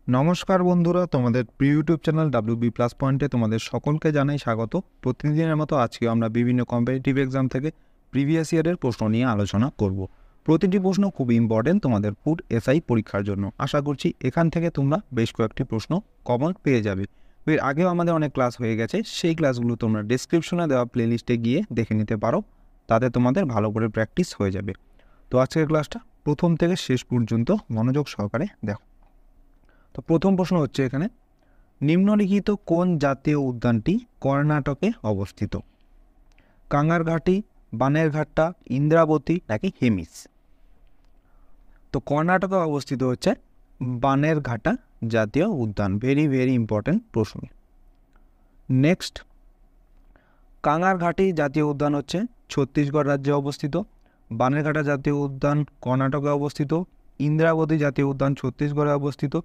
নমস্কার বন্ধুরা, তোমাদের প্রিয় ইউটিউব চ্যানেল WB প্লাস পয়েন্টে তোমাদের সকলকে জানাই স্বাগত। প্রতিদিনের মতো আজকেও আমরা বিভিন্ন কম্পিটিটিভ এক্সাম থেকে প্রিভিয়াস ইয়ারের প্রশ্ন নিয়ে আলোচনা করব। প্রতিটি প্রশ্ন খুব ইম্পর্টেন্ট তোমাদের ফুড এসআই পরীক্ষার জন্য। আশা করছি এখান থেকে তোমরা বেশ কয়েকটি প্রশ্ন কমন পেয়ে যাবে। এর আগেও আমাদের অনেক ক্লাস হয়ে গেছে, সেই ক্লাসগুলো তোমরা ডেসক্রিপশনে দেওয়া প্লেলিস্টে গিয়ে দেখে নিতে পারো, তাতে তোমাদের ভালো করে প্র্যাকটিস হয়ে যাবে। তো আজকের ক্লাসটা প্রথম থেকে শেষ পর্যন্ত মনোযোগ সহকারে দেখো। তো প্রথম প্রশ্ন হচ্ছে এখানে, নিম্নলিখিত কোন জাতীয় উদ্যানটি কর্ণাটকে অবস্থিত? কাঙ্গারঘাটি, বানেরঘাটটা, ইন্দ্রাবতী নাকি হেমিস? তো কর্ণাটকে অবস্থিত হচ্ছে বানেরঘাটা জাতীয় উদ্যান। ভেরি ভেরি ইম্পর্টেন্ট প্রশ্ন। নেক্সট, কাঙ্গারঘাটি জাতীয় উদ্যান হচ্ছে ছত্তিশগড় রাজ্যে অবস্থিত, বানেরঘাটা জাতীয় উদ্যান কর্ণাটকে অবস্থিত, ইন্দ্রাবতী জাতীয় উদ্যান ছত্তিশগড়ে অবস্থিত,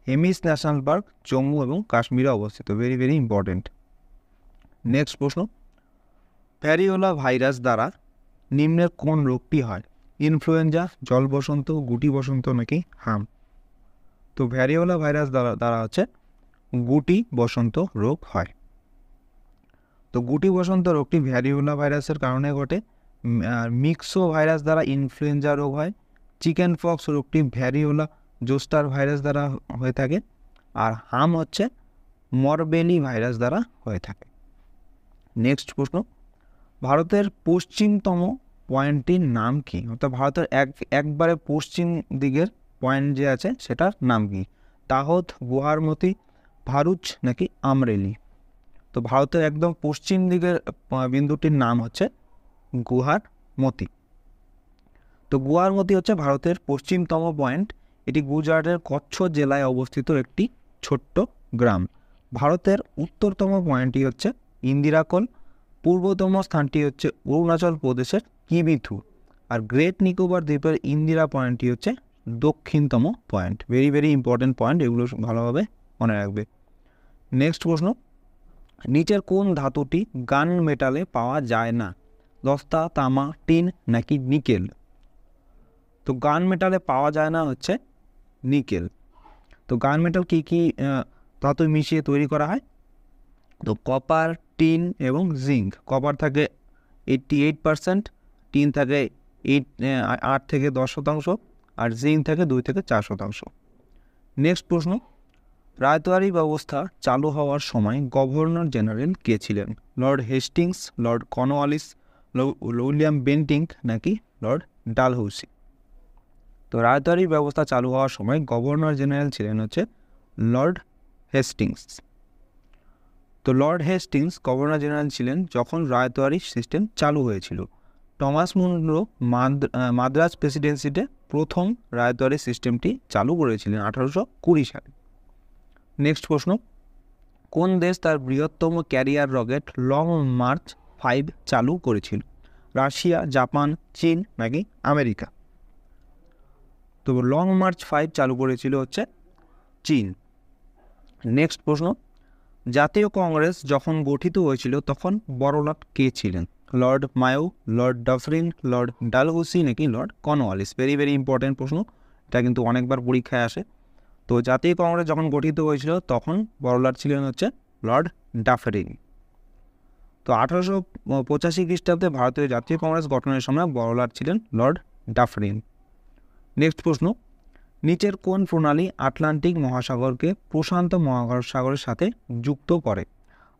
হেমিস ন্যাশনাল পার্ক জম্মু এবং কাশ্মীরে অবস্থিত। Very very important. নেক্সট প্রশ্ন, ভ্যারিওলা ভাইরাস দ্বারা নিম্নের কোন রোগটি হয়? ইনফ্লুয়েঞ্জা, জল বসন্ত, গুটি বসন্ত নাকি হাম? তো ভ্যারিওলা ভাইরাস দ্বারা হচ্ছে গুটি বসন্ত রোগ হয়। তো গুটি বসন্ত রোগটি ভ্যারিওলা ভাইরাসের কারণে ঘটে। মিক্সো ভাইরাস দ্বারা ইনফ্লুয়েঞ্জা রোগ হয়। চিকেন পক্স রোগটি ভ্যারিওলা জোস্টার ভাইরাস দ্বারা হয়ে থাকে। আর হাম হচ্ছে মরবেলি ভাইরাস দ্বারা হয়ে থাকে। নেক্সট প্রশ্ন, ভারতের পশ্চিমতম পয়েন্টটির নাম কি? অর্থাৎ ভারতের একবারে পশ্চিম দিকের পয়েন্ট যে আছে সেটার নাম কি? দাহোদ, গুয়াহাটি, ভারুচ নাকি আমরেলি? তো ভারতের একদম পশ্চিম দিকের বিন্দুটির নাম হচ্ছে গুয়াহাটি। তো গুয়াহাটি হচ্ছে ভারতের পশ্চিমতম পয়েন্ট। এটি গুজরাটের কচ্ছ জেলায় অবস্থিত একটি ছোট্ট গ্রাম। ভারতের উত্তরতম পয়েন্টটি হচ্ছে ইন্দিরাকোল, পূর্বতম স্থানটি হচ্ছে অরুণাচল প্রদেশের কিবিথু, আর গ্রেট নিকোবর দ্বীপের ইন্দিরা পয়েন্টটি হচ্ছে দক্ষিণতম point. Very very important point, এগুলো ভালোভাবে মনে রাখবে। নেক্সট প্রশ্ন, নিচের কোন ধাতুটি গান মেটালে পাওয়া যায় না? দস্তা, তামা, টিন নাকি নিকেল? তো গান মেটালে পাওয়া যায় না হচ্ছে নিকেল। তো গান মেটাল কী কী ধাতু মিশিয়ে তৈরি করা হয়? তো কপার, টিন এবং জিঙ্ক। কপার থাকে 88%, টিন থাকে 8 থেকে 10%, আর জিঙ্ক থাকে 2 থেকে 4%। নেক্সট প্রশ্ন, রায়তওয়ারি ব্যবস্থা চালু হওয়ার সময় গভর্নর জেনারেল কে ছিলেন? Lord Hastings, Lord Cornwallis, William Bentinck নাকি লর্ড ডালহৌসি? তো রায়তওয়ারি ব্যবস্থা চালু হওয়ার সময় গভর্নর জেনারেল ছিলেন হচ্ছে লর্ড হেস্টিংস। তো লর্ড হেস্টিংস গভর্নর জেনারেল ছিলেন যখন রায়তওয়ারি সিস্টেম চালু হয়েছিল। টমাস মুনরো মাদ্রাজ প্রেসিডেন্সিতে প্রথম রায়তওয়ারি সিস্টেমটি চালু করেছিলেন 1820 সালে। নেক্সট প্রশ্ন, কোন দেশ তার বৃহত্তম ক্যারিয়ার রকেট লং মার্চ 5 চালু করেছিল? রাশিয়া, জাপান, চীন নাকি আমেরিকা? তো লং মার্চ 5 চালু করেছিল হচ্ছে চীন। নেক্সট প্রশ্ন, জাতীয় কংগ্রেস যখন গঠিত হয়েছিল তখন বড়লাট কে ছিলেন? Lord Mayo, Lord Dufferin, Lord Dalhousie নাকি Lord Cornwallis? Very very important প্রশ্ন, এটা কিন্তু অনেকবার পরীক্ষায় আসে। তো জাতীয় কংগ্রেস যখন গঠিত হয়েছিল তখন বড়লাট ছিলেন হচ্ছে লর্ড ডাফরিন। তো 1885 খ্রিস্টাব্দে ভারতীয় জাতীয় কংগ্রেস গঠনের সময় বড়লাট ছিলেন লর্ড ডাফরিন। নেক্সট প্রশ্ন, নিচের কোন প্রণালী আটলান্টিক মহাসাগরকে প্রশান্ত মহাসাগরের সাথে যুক্ত করে?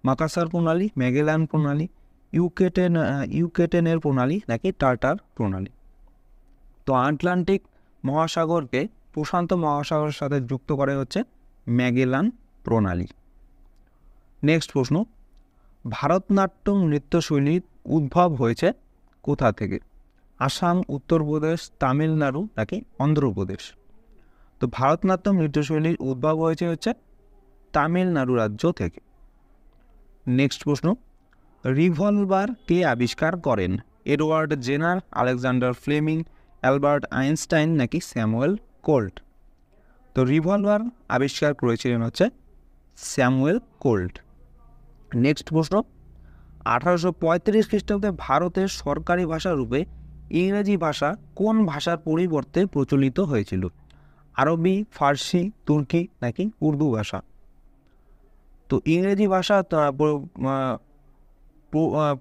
মাকাসার প্রণালী, ম্যাগেলান প্রণালী, ইউকেটেনের প্রণালী নাকি টার্টার প্রণালী? তো আটলান্টিক মহাসাগরকে প্রশান্ত মহাসাগরের সাথে যুক্ত করে হচ্ছে ম্যাগেলান প্রণালী। নেক্সট প্রশ্ন, ভারতনাট্যম নৃত্যশৈলীর উদ্ভব হয়েছে কোথা থেকে? আসাম, উত্তরপ্রদেশ, তামিলনাড়ু নাকি অন্ধ্রপ্রদেশ? তো ভারতনাট্যম নৃত্যশৈলীর উদ্ভব হয়েছে হচ্ছে তামিলনাড়ু রাজ্য থেকে। নেক্সট প্রশ্ন, রিভলভার কে আবিষ্কার করেন? Edward Jenner, Alexander Fleming, Albert Einstein নাকি স্যামুয়েল কোল্ট? তো রিভলভার আবিষ্কার করেছিলেন হচ্ছে স্যামুয়েল কোল্ট। নেক্সট প্রশ্ন, 1835 খ্রিস্টাব্দে ভারতের সরকারি ভাষা রূপে ইংরেজি ভাষা কোন ভাষার পরিবর্তে প্রচলিত হয়েছিল? আরবি, ফার্সি, তুর্কি নাকি উর্দু ভাষা? তো ইংরেজি ভাষা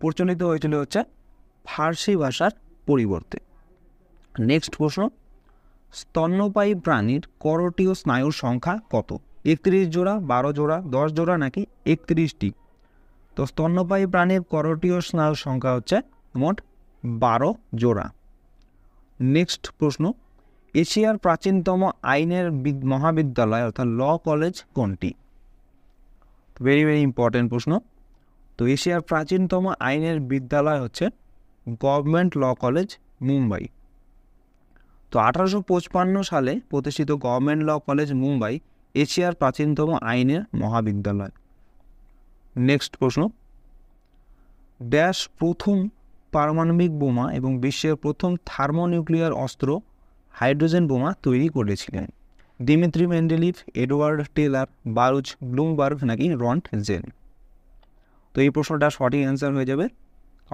প্রচলিত হয়েছিল হচ্ছে ফার্সি ভাষার পরিবর্তে। নেক্সট প্রশ্ন, স্তন্যপায়ী প্রাণীর করোটীয় স্নায়ুর সংখ্যা কত? 31 জোড়া, 12 জোড়া, 10 জোড়া নাকি 31টি? তো স্তন্যপায়ী প্রাণীর করোটীয় স্নায়ুর সংখ্যা হচ্ছে মোট 12 জোড়া। নেক্সট প্রশ্ন, এশিয়ার প্রাচীনতম আইনের মহাবিদ্যালয় অর্থাৎ ল কলেজ কোনটি? ভেরি ভেরি ইম্পর্টেন্ট প্রশ্ন। তো এশিয়ার প্রাচীনতম আইনের বিদ্যালয় হচ্ছে গভর্নমেন্ট ল কলেজ, মুম্বাই। তো 1855 সালে প্রতিষ্ঠিত গভর্নমেন্ট ল কলেজ, মুম্বাই এশিয়ার প্রাচীনতম আইনের মহাবিদ্যালয়। নেক্সট প্রশ্ন, ড্যাশ প্রথম পারমাণবিক বোমা এবং বিশ্বের প্রথম থার্মোনিউক্লিয়ার অস্ত্র হাইড্রোজেন বোমা তৈরি করেছিলেন? Dmitri Mendeleev, Edward Teller, Baruch Blumberg নাকি রন্ট জেন? তো এই প্রশ্নটা সঠিক অ্যান্সার হয়ে যাবে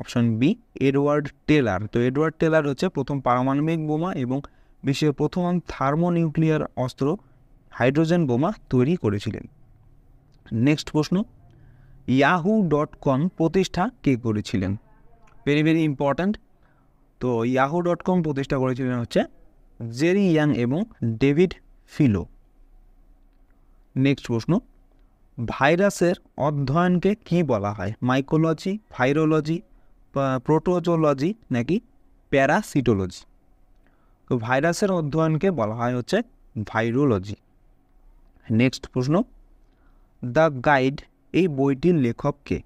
অপশন বি, এডওয়ার্ড টেলার। তো এডওয়ার্ড টেলার হচ্ছে প্রথম পারমাণবিক বোমা এবং বিশ্বের প্রথম থার্মোনিউক্লিয়ার অস্ত্র হাইড্রোজেন বোমা তৈরি করেছিলেন। নেক্সট প্রশ্ন, yahoo.com প্রতিষ্ঠা কে করেছিলেন? Very very important. তো yahoo.com প্রতিষ্ঠা করেছিলেন হচ্ছে জেরি ইয়াং এবং ডেভিড ফিলো। নেক্সট প্রশ্ন, ভাইরাসের অধ্যয়নকে কি বলা হয়? মাইকোলজি, ভাইরোলজি, প্রোটোজোলজি নাকি প্যারাসিটোলজি? তো ভাইরাসের অধ্যয়নকে বলা হয় হচ্ছে ভাইরোলজি। নেক্সট প্রশ্ন, দ্য গাইড এই বইটির লেখক কে?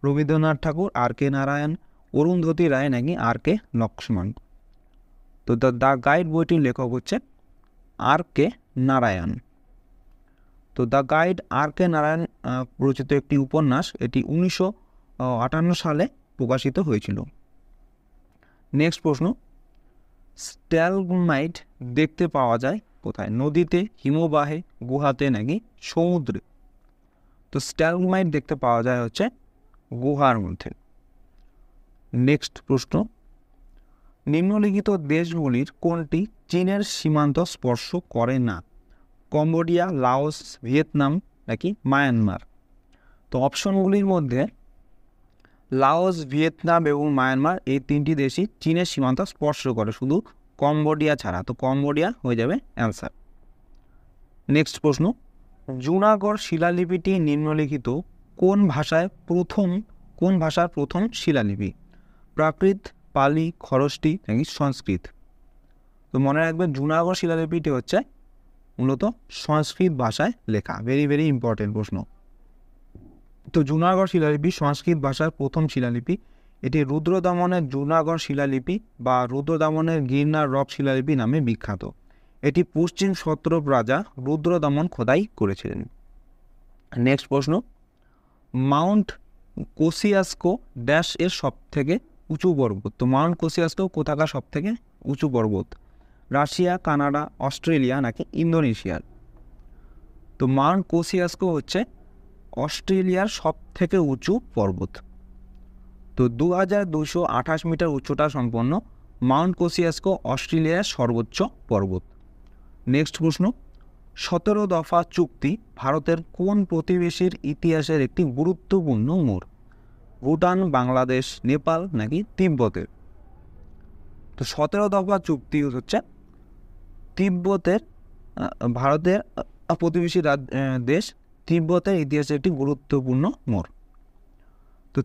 রবীন্দ্রনাথ ঠাকুর, আর কে নারায়ণ, অরুন্ধতী রায় নাকি আর কে লক্ষ্মণ? তো দ্য গাইড বইটির লেখক হচ্ছে আর কে নারায়ণ। তো দ্য গাইড আর কে নারায়ণ রচিত একটি উপন্যাস, এটি 1958 সালে প্রকাশিত হয়েছিল। নেক্সট প্রশ্ন, স্ট্যালগমাইট দেখতে পাওয়া যায় কোথায়? নদীতে, হিমবাহে, গুহাতে নাকি সমুদ্রে? তো স্ট্যালগমাইট দেখতে পাওয়া যায় হচ্ছে গুহার মধ্যে। নেক্সট প্রশ্ন, নিম্নলিখিত দেশগুলির কোনটি চীনের সীমান্ত স্পর্শ করে না? কম্বোডিয়া, লাওস, ভিয়েতনাম নাকি মায়ানমার? তো অপশনগুলির মধ্যে লাওস, ভিয়েতনাম এবং মায়ানমার এই তিনটি দেশই চীনের সীমান্ত স্পর্শ করে, শুধু কম্বোডিয়া ছাড়া। তো কম্বোডিয়া হয়ে যাবে অ্যান্সার। নেক্সট প্রশ্ন, জুনাগড় শিলালিপিটি নিম্নলিখিত কোন ভাষার প্রথম শিলালিপি? প্রাকৃত, পালি, খরষ্টি নাকি সংস্কৃত? তো মনে রাখবেন জুনাগড় শিলালিপিটি হচ্ছে মূলত সংস্কৃত ভাষায় লেখা। ভেরি ভেরি ইম্পর্টেন্ট প্রশ্ন। তো জুনাগড় শিলালিপি সংস্কৃত ভাষার প্রথম শিলালিপি। এটি রুদ্রদমনের জুনাগড় শিলালিপি বা রুদ্রদমনের গিরনার রব শিলালিপি নামে বিখ্যাত। এটি পশ্চিম সত্রপ রাজা রুদ্রদমন খোদাই করেছিলেন। নেক্সট প্রশ্ন, মাউন্ট কোসিয়াস্কো ড্যাশ এর সব থেকে উঁচু পর্বত? তো মাউন্ট কোসিয়াস্কো কোথাকার সব থেকে উঁচু পর্বত? রাশিয়া, কানাডা, অস্ট্রেলিয়া নাকি ইন্দোনেশিয়ার? তো মাউন্ট কোসিয়াস্কো হচ্ছে অস্ট্রেলিয়ার সব থেকে উঁচু পর্বত। তো 2228 মিটার উচ্চতা সম্পন্ন মাউন্ট কোসিয়াস্কো অস্ট্রেলিয়ার সর্বোচ্চ পর্বত। নেক্সট প্রশ্ন, 17 দফা চুক্তি ভারতের কোন প্রতিবেশীর ইতিহাসের একটি গুরুত্বপূর্ণ মোড়? ভুটান, বাংলাদেশ, নেপাল নাকি তিব্বতের? তো 17 দফা চুক্তি হচ্ছে তিব্বতের, ভারতের প্রতিবেশী দেশ তিব্বতের ইতিহাসে একটি গুরুত্বপূর্ণ মোড়। তো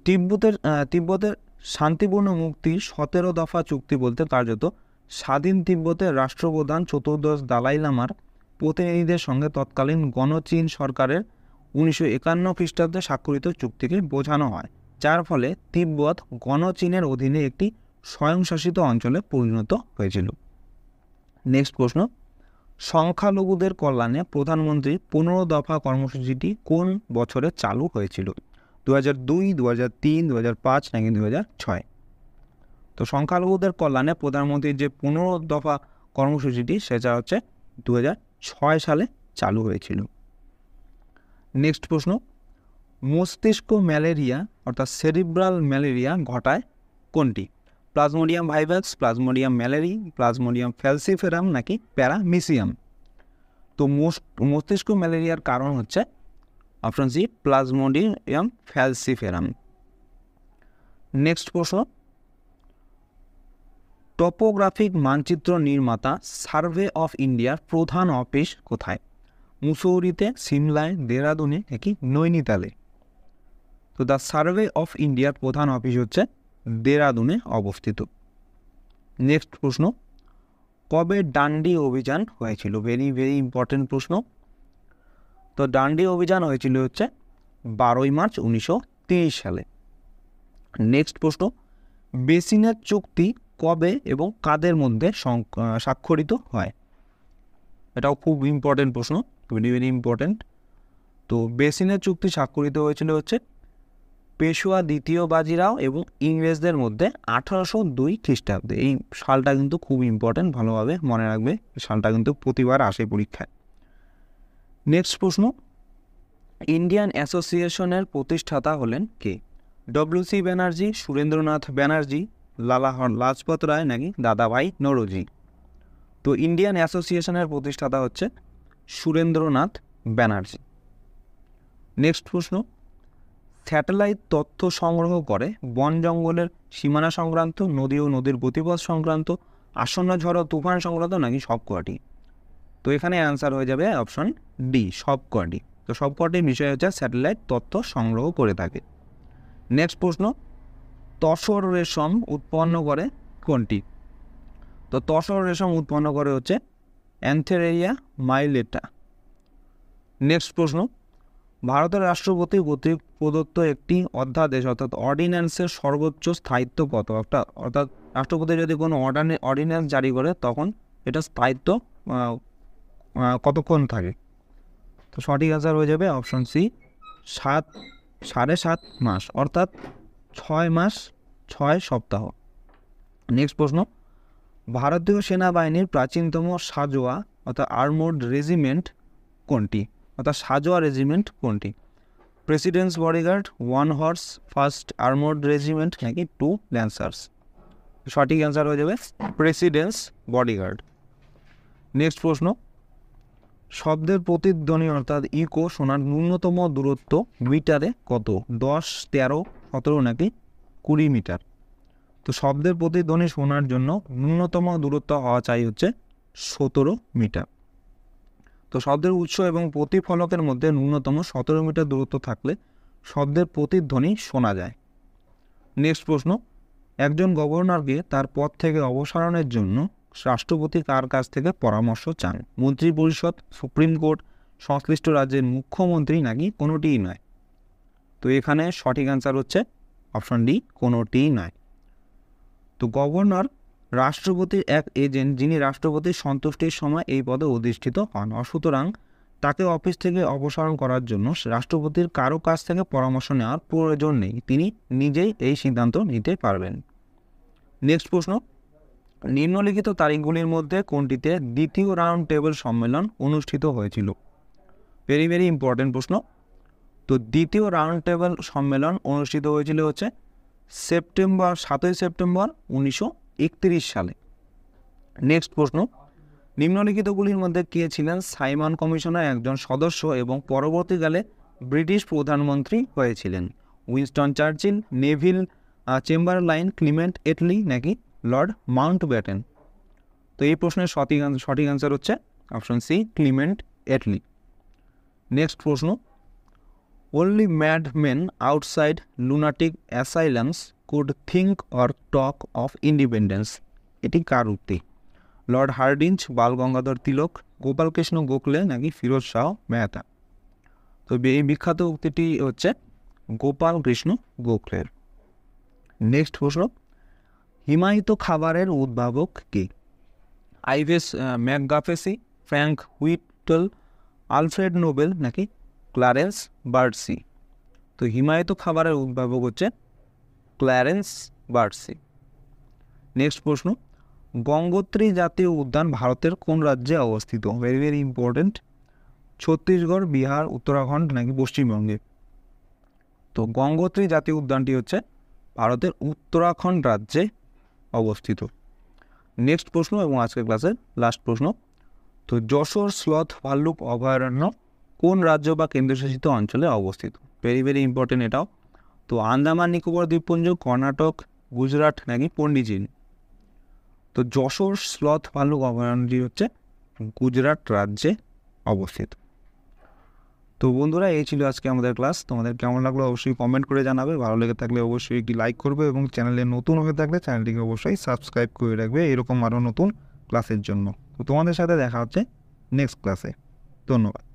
তিব্বতের শান্তিপূর্ণ মুক্তির 17 দফা চুক্তি বলতে কার্যত স্বাধীন তিব্বতের রাষ্ট্রপ্রধান চতুর্দশ দালাই লামার প্রতিনিধিদের সঙ্গে তৎকালীন গণচীন সরকারের 1951 খ্রিস্টাব্দে স্বাক্ষরিত চুক্তিকে বোঝানো হয়, যার ফলে তিব্বত গণচীনের অধীনে একটি স্বয়ংশাসিত অঞ্চলে পরিণত হয়েছিল। নেক্সট প্রশ্ন, সংখ্যালঘুদের কল্যাণে প্রধানমন্ত্রী 15 দফা কর্মসূচিটি কোন বছরে চালু হয়েছিল? 2002, 2003, 2005 নাকি 2006? তো সংখ্যালঘুদের কল্যাণে প্রধানমন্ত্রীর যে 15 দফা কর্মসূচিটি সেটা হচ্ছে 2006 সালে চালু হয়েছিল। নেক্সট প্রশ্ন, মস্তিষ্ক ম্যালেরিয়া অর্থাৎ সেরিব্রাল ম্যালেরিয়া ঘটায় কোনটি? প্লাজমোডিয়াম ভাইভাক্স, প্লাজমোডিয়াম ম্যালেরি, প্লাজমোডিয়াম ফ্যালসিফেরাম নাকি প্যারামিসিয়াম? তো মস্তিষ্ক ম্যালেরিয়ার কারণ হচ্ছে অপশন সি প্লাজমোডিয়াম ফ্যালসিফেরাম। নেক্সট প্রশ্ন, টপোগ্রাফিক মানচিত্র নির্মাতা সার্ভে অফ ইন্ডিয়ার প্রধান অফিস কোথায়? মুসৌরিতে, সিমলায়, দেহরাদুনে নাকি নৈনিতালে? তো দ্য সার্ভে অফ ইন্ডিয়ার প্রধান অফিস হচ্ছে দেহরাদুনে অবস্থিত। নেক্সট প্রশ্ন, কবে ডান্ডি অভিযান হয়েছিল? ভেরি ভেরি ইম্পর্টেন্ট প্রশ্ন। তো ডান্ডি অভিযান হয়েছিল হচ্ছে 12ই মার্চ 1930 সালে। নেক্সট প্রশ্ন, বেসিনের চুক্তি কবে এবং কাদের মধ্যে স্বাক্ষরিত হয়? এটাও খুব ইম্পর্টেন্ট প্রশ্ন, ভেরি ভেরি ইম্পর্টেন্ট। তো বেসিনের চুক্তি স্বাক্ষরিত হয়েছিল হচ্ছে পেশোয়া দ্বিতীয় বাজিরাও এবং ইংরেজদের মধ্যে 1802 খ্রিস্টাব্দে। এই সালটা কিন্তু খুব ইম্পর্টেন্ট, ভালোভাবে মনে রাখবে, সালটা কিন্তু প্রতিবার আসে পরীক্ষায়। নেক্সট প্রশ্ন, ইন্ডিয়ান অ্যাসোসিয়েশনের প্রতিষ্ঠাতা হলেন কে? ডব্লিউ.সি. ব্যানার্জি, সুরেন্দ্রনাথ ব্যানার্জি, লালা লাজপত রায় নাকি দাদাভাই নওরোজি? তো ইন্ডিয়ান অ্যাসোসিয়েশনের প্রতিষ্ঠাতা হচ্ছে সুরেন্দ্রনাথ ব্যানার্জি। নেক্সট প্রশ্ন, স্যাটেলাইট তথ্য সংগ্রহ করে বন জঙ্গলের সীমানা সংক্রান্ত, নদী ও নদীর গতিপথ সংক্রান্ত, আসন্ন ঝড় ও তুফান সংক্রান্ত নাকি সবকটি? তো এখানে অ্যান্সার হয়ে যাবে অপশন ডি, সবকটি। তো সবকটি বিষয় হচ্ছে স্যাটেলাইট তথ্য সংগ্রহ করে থাকে। নেক্সট প্রশ্ন, তসর রেশম উৎপন্ন করে কোনটি? তো তসর রেশম উৎপন্ন করে হচ্ছে অ্যান্থেরেরিয়া মাইলেটা। নেক্সট প্রশ্ন, ভারতের রাষ্ট্রপতি কর্তৃক প্রদত্ত একটি অধ্যাদেশ অর্থাৎ অর্ডিন্যান্সের সর্বোচ্চ স্থায়িত্ব কত? অর্থাৎ রাষ্ট্রপতি যদি কোনো অর্ডিন্যান্স জারি করে তখন এটা স্থায়িত্ব কতক্ষণ থাকে? তো সঠিক আনসার হয়ে যাবে অপশন সি, 7.5 মাস, অর্থাৎ 6 মাস 6 সপ্তাহ। নেক্সট প্রশ্ন, ভারতীয় সেনাবাহিনীর প্রাচীনতম সাজোয়া অর্থাৎ আর্মোর্ড রেজিমেন্ট কোনটি? অর্থাৎ সাজোয়া রেজিমেন্ট কোনটি? President's bodyguard, 1 horse, first armoured regiment নাকি 2 ল্যান্সার্স? সঠিক অ্যান্সার হয়ে যাবে প্রেসিডেন্টস বডিগার্ড। নেক্সট প্রশ্ন, শব্দের প্রতিধ্বনি অর্থাৎ ইকো শোনার ন্যূনতম দূরত্ব মিটারে কত? 10, 13, 17 নাকি 20 মিটার? তো শব্দের প্রতিধ্বনি শোনার জন্য ন্যূনতম দূরত্ব হওয়া চাই হচ্ছে 17 মিটার। তো শব্দের উৎস এবং প্রতিফলকের মধ্যে ন্যূনতম 17 মিটার দূরত্ব থাকলে শব্দের প্রতিধ্বনি শোনা যায়। নেক্সট প্রশ্ন, একজন গভর্নরকে তার পদ থেকে অবসরণের জন্য রাষ্ট্রপতি কার কাছ থেকে পরামর্শ চান? মন্ত্রী পরিষদ, সুপ্রিম কোর্ট, সংশ্লিষ্ট রাজ্যের মুখ্যমন্ত্রী নাকি কোনোটিই নয়? তো এখানে সঠিক অ্যান্সার হচ্ছে অপশন ডি, কোনোটিই নয়। তো গভর্নর রাষ্ট্রপতির এক এজেন্ট যিনি রাষ্ট্রপতির সন্তুষ্টির সময় এই পদে অধিষ্ঠিত হন, সুতরাং তাকে অফিস থেকে অপসারণ করার জন্য রাষ্ট্রপতির কারো কাছ থেকে পরামর্শ নেওয়ার প্রয়োজন নেই, তিনি নিজেই এই সিদ্ধান্ত নিতে পারবেন। নেক্সট প্রশ্ন, নিম্নলিখিত তারিখগুলির মধ্যে কোনটিতে দ্বিতীয় রাউন্ড টেবিল সম্মেলন অনুষ্ঠিত হয়েছিল? ভেরি ভেরি ইম্পর্টেন্ট প্রশ্ন। তো দ্বিতীয় রাউন্ড টেবিল সম্মেলন অনুষ্ঠিত হয়েছিল হচ্ছে 7ই সেপ্টেম্বর 1931 সালে। নেক্সট প্রশ্ন, নিম্নলিখিতগুলির মধ্যে কে ছিলেন সাইমন কমিশনের একজন সদস্য এবং পরবর্তীকালে ব্রিটিশ প্রধানমন্ত্রী হয়েছিলেন? Winston Churchill, Neville Chamberlain, Clement Attlee নাকি লর্ড মাউন্টব্যাটেন? তো এই প্রশ্নের সঠিক অ্যান্সার হচ্ছে option C, Clement Attlee. Next প্রশ্ন, only mad men outside lunatic asylums could think or talk of independence, এটি কার উক্তি? লর্ড হার্ডিঞ্জ, বাল গঙ্গাধর তিলক, গোপালকৃষ্ণ গোখলে নাকি ফিরোজ শাহ মেহতা? তো এই বিখ্যাত উক্তিটি হচ্ছে গোপাল কৃষ্ণ গোখলের। নেক্সট প্রশ্ন, হিমায়িত খাবারের উদ্ভাবক কে? আইভেস ম্যাকগাফেসি, ফ্র্যাঙ্ক হুইটল, আলফ্রেড নোবেল নাকি ক্লারেন্স বার্ডসি? তো হিমায়িত খাবারের উদ্ভাবক হচ্ছে ক্লারেন্স বার্ডসি। নেক্সট প্রশ্ন, গঙ্গোত্রী জাতীয় উদ্যান ভারতের কোন রাজ্যে অবস্থিত? Very very important. Chhattisgarh, Bihar, Uttarakhand নাকি পশ্চিমবঙ্গে? তো গঙ্গোত্রী জাতীয় উদ্যানটি হচ্ছে ভারতের উত্তরাখণ্ড রাজ্যে অবস্থিত। নেক্সট প্রশ্ন এবং আজকের ক্লাসের লাস্ট প্রশ্ন, তো যশোর স্লথ ভাল্লুক অভয়ারণ্য কোন রাজ্য বা কেন্দ্রশাসিত অঞ্চলে অবস্থিত? ভেরি ভেরি ইম্পর্টেন্ট এটাও। তো আন্দামান নিকোবর দ্বীপপুঞ্জ, কর্ণাটক, গুজরাট নাকি পন্ডিচেরি? তো যশোর স্লথ ভাল্লুক অভয়ারণ্যটি হচ্ছে গুজরাট রাজ্যে অবস্থিত। তো বন্ধুরা, এই ছিল আজকে আমাদের ক্লাস। তোমাদের কেমন লাগলো অবশ্যই কমেন্ট করে জানাবে। ভালো লেগে থাকলে অবশ্যই একটি লাইক করবে এবং চ্যানেলে নতুন হয়ে থাকলে চ্যানেলটিকে অবশ্যই সাবস্ক্রাইব করে রাখবে এরকম আরও নতুন ক্লাসের জন্য। তো তোমাদের সাথে দেখা হচ্ছে নেক্সট ক্লাসে। ধন্যবাদ।